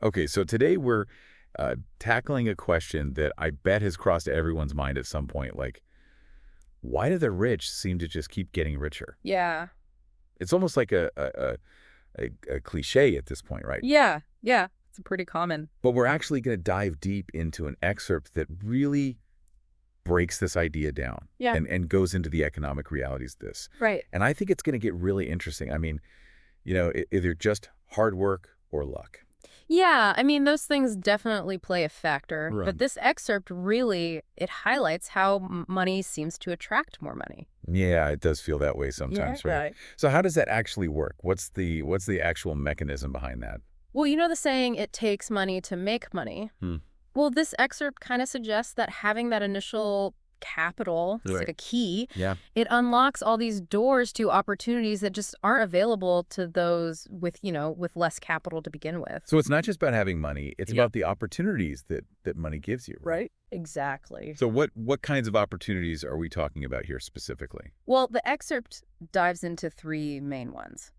Okay, so today we're tackling a question that I bet has crossed everyone's mind at some point. Like, why do the rich seem to just keep getting richer? Yeah. It's almost like a cliche at this point, right? Yeah. Yeah. It's pretty common. But we're actually going to dive deep into an excerpt that really breaks this idea down Yeah. and goes into the economic realities of this. Right. And I think it's going to get really interesting. I mean, either just hard work or luck. Yeah. I mean, those things definitely play a factor. Right. But this excerpt really, it highlights how money seems to attract more money. Yeah, it does feel that way sometimes, right? Right. So how does that actually work? What's the actual mechanism behind that? Well, you know the saying, it takes money to make money. Hmm. Well, this excerpt kind of suggests that having that initial capital, it's like Right. a key, Yeah. it unlocks all these doors to opportunities that just aren't available to those with, with less capital to begin with. So it's not just about having money, it's Yeah. about the opportunities that money gives you. Right? Exactly. So what kinds of opportunities are we talking about here specifically? Well, the excerpt dives into three main ones: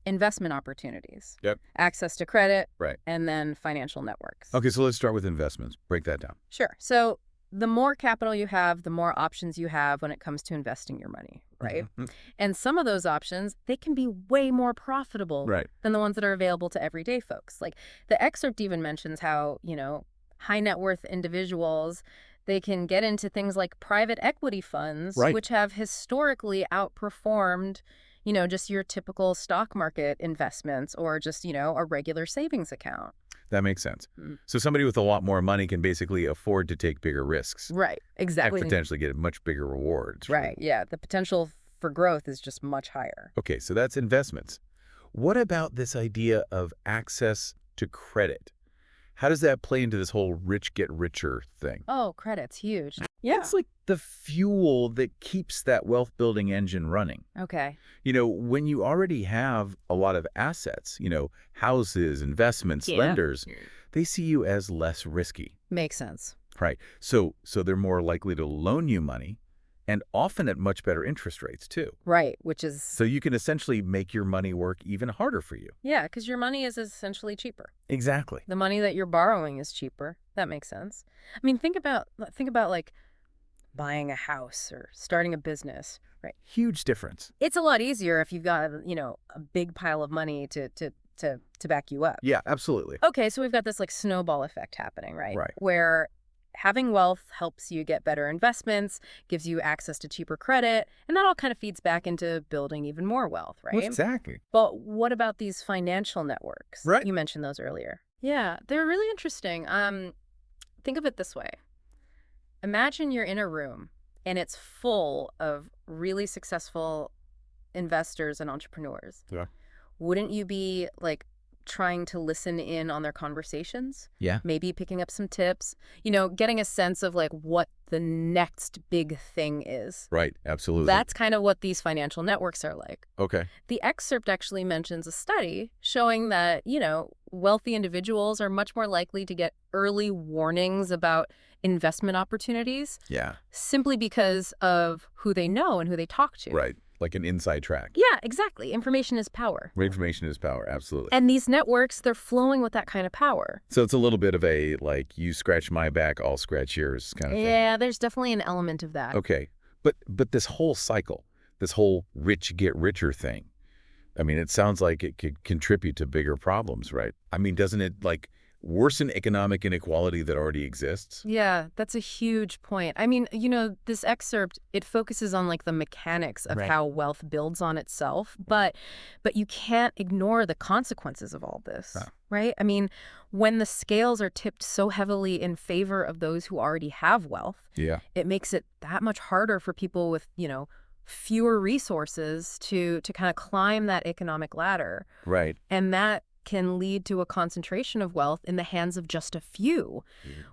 investment opportunities, Yep. access to credit, Right. and then financial networks. Okay, so let's start with investments. Break that down. Sure. So the more capital you have, the more options you have when it comes to investing your money, right? Mhm. And some of those options, they can be way more profitable Right. than the ones that are available to everyday folks. Like the excerpt even mentions how, high net worth individuals, they can get into things like private equity funds, Right. which have historically outperformed, just your typical stock market investments or just, a regular savings account. That makes sense. Mm. So somebody with a lot more money can basically afford to take bigger risks Right. and Exactly. potentially get much bigger rewards. Right. Yeah. The potential for growth is just much higher. Okay, so that's investments. What about this idea of access to credit? How does that play into this whole rich get richer thing? Oh, credit's huge. It's like the fuel that keeps that wealth building engine running. Okay. When you already have a lot of assets, houses, investments, Yeah. lenders, they see you as less risky, Makes sense. right? So they're more likely to loan you money and often at much better interest rates too. Right. Which is, So you can essentially make your money work even harder for you. yeah, because your money is essentially cheaper. Exactly. The money that you're borrowing is cheaper. That makes sense. I mean, think about like buying a house or starting a business, right? Huge difference. It's a lot easier if you've got, a big pile of money to back you up. Yeah, absolutely. Okay, so we've got this like snowball effect happening, right? Right. Where having wealth helps you get better investments, gives you access to cheaper credit, and that all kind of feeds back into building even more wealth, Well, right? exactly. But what about these financial networks? Right. You mentioned those earlier. Yeah, they're really interesting. Think of it this way. Imagine you're in a room and it's full of really successful investors and entrepreneurs. Yeah. Wouldn't you be like trying to listen in on their conversations? Yeah. Maybe picking up some tips, getting a sense of like what the next big thing is. Right. Absolutely. That's kind of what these financial networks are like. okay. The excerpt actually mentions a study showing that, wealthy individuals are much more likely to get early warnings about investment opportunities Yeah. simply because of who they know and who they talk to. Right. Like an inside track. Yeah, exactly. Information is power. Information is power. Absolutely. And these networks, they're flowing with that kind of power. So it's a little bit of a, like, you scratch my back, I'll scratch yours kind of thing. Yeah, there's definitely an element of that. Okay. But this whole cycle, this whole rich get richer thing, I mean, it sounds like it could contribute to bigger problems, right? I mean, doesn't it, like, worsen economic inequality that already exists? Yeah, that's a huge point. I mean, this excerpt, it focuses on like the mechanics of Right. how wealth builds on itself, but you can't ignore the consequences of all this, Huh. right? I mean, when the scales are tipped so heavily in favor of those who already have wealth, Yeah. it makes it that much harder for people with, fewer resources to kind of climb that economic ladder. Right. And that can lead to a concentration of wealth in the hands of just a few,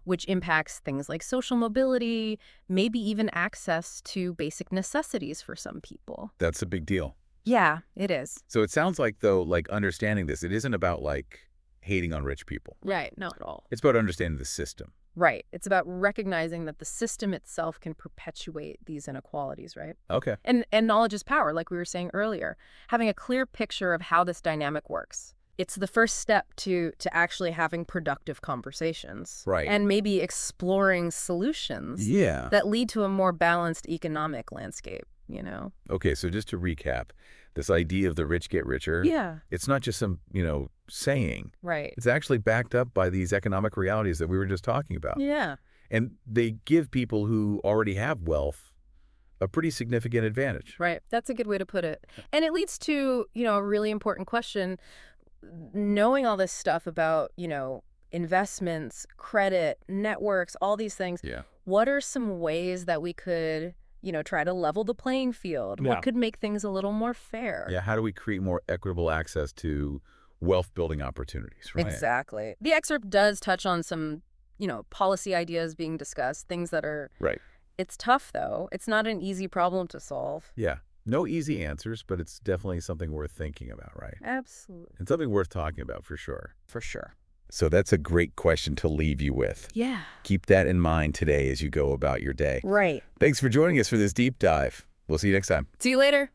which impacts things like social mobility, maybe even access to basic necessities for some people. That's a big deal. Yeah, it is. So it sounds like, though, like, understanding this, it isn't about, like, hating on rich people. Right, not at all. It's about understanding the system. Right. It's about recognizing that the system itself can perpetuate these inequalities, right? Okay. And knowledge is power, like we were saying earlier. Having a clear picture of how this dynamic works. it's the first step to actually having productive conversations. Right. And maybe exploring solutions Yeah. that lead to a more balanced economic landscape, you know? Okay, so just to recap, this idea of the rich get richer, Yeah. it's not just some, saying. Right. It's actually backed up by these economic realities that we were just talking about. Yeah. And they give people who already have wealth a pretty significant advantage. Right. That's a good way to put it. And it leads to, a really important question. Knowing all this stuff about, investments, credit, networks, all these things, Yeah. what are some ways that we could, try to level the playing field? Yeah. What could make things a little more fair? Yeah, how do we create more equitable access to wealth-building opportunities, right? Exactly. The excerpt does touch on some, policy ideas being discussed, things that are... Right. It's tough, though. It's not an easy problem to solve. Yeah. No easy answers, but it's definitely something worth thinking about, right? Absolutely. And something worth talking about for sure. For sure. So that's a great question to leave you with. Yeah. Keep that in mind today as you go about your day. Right. Thanks for joining us for this deep dive. We'll see you next time. See you later.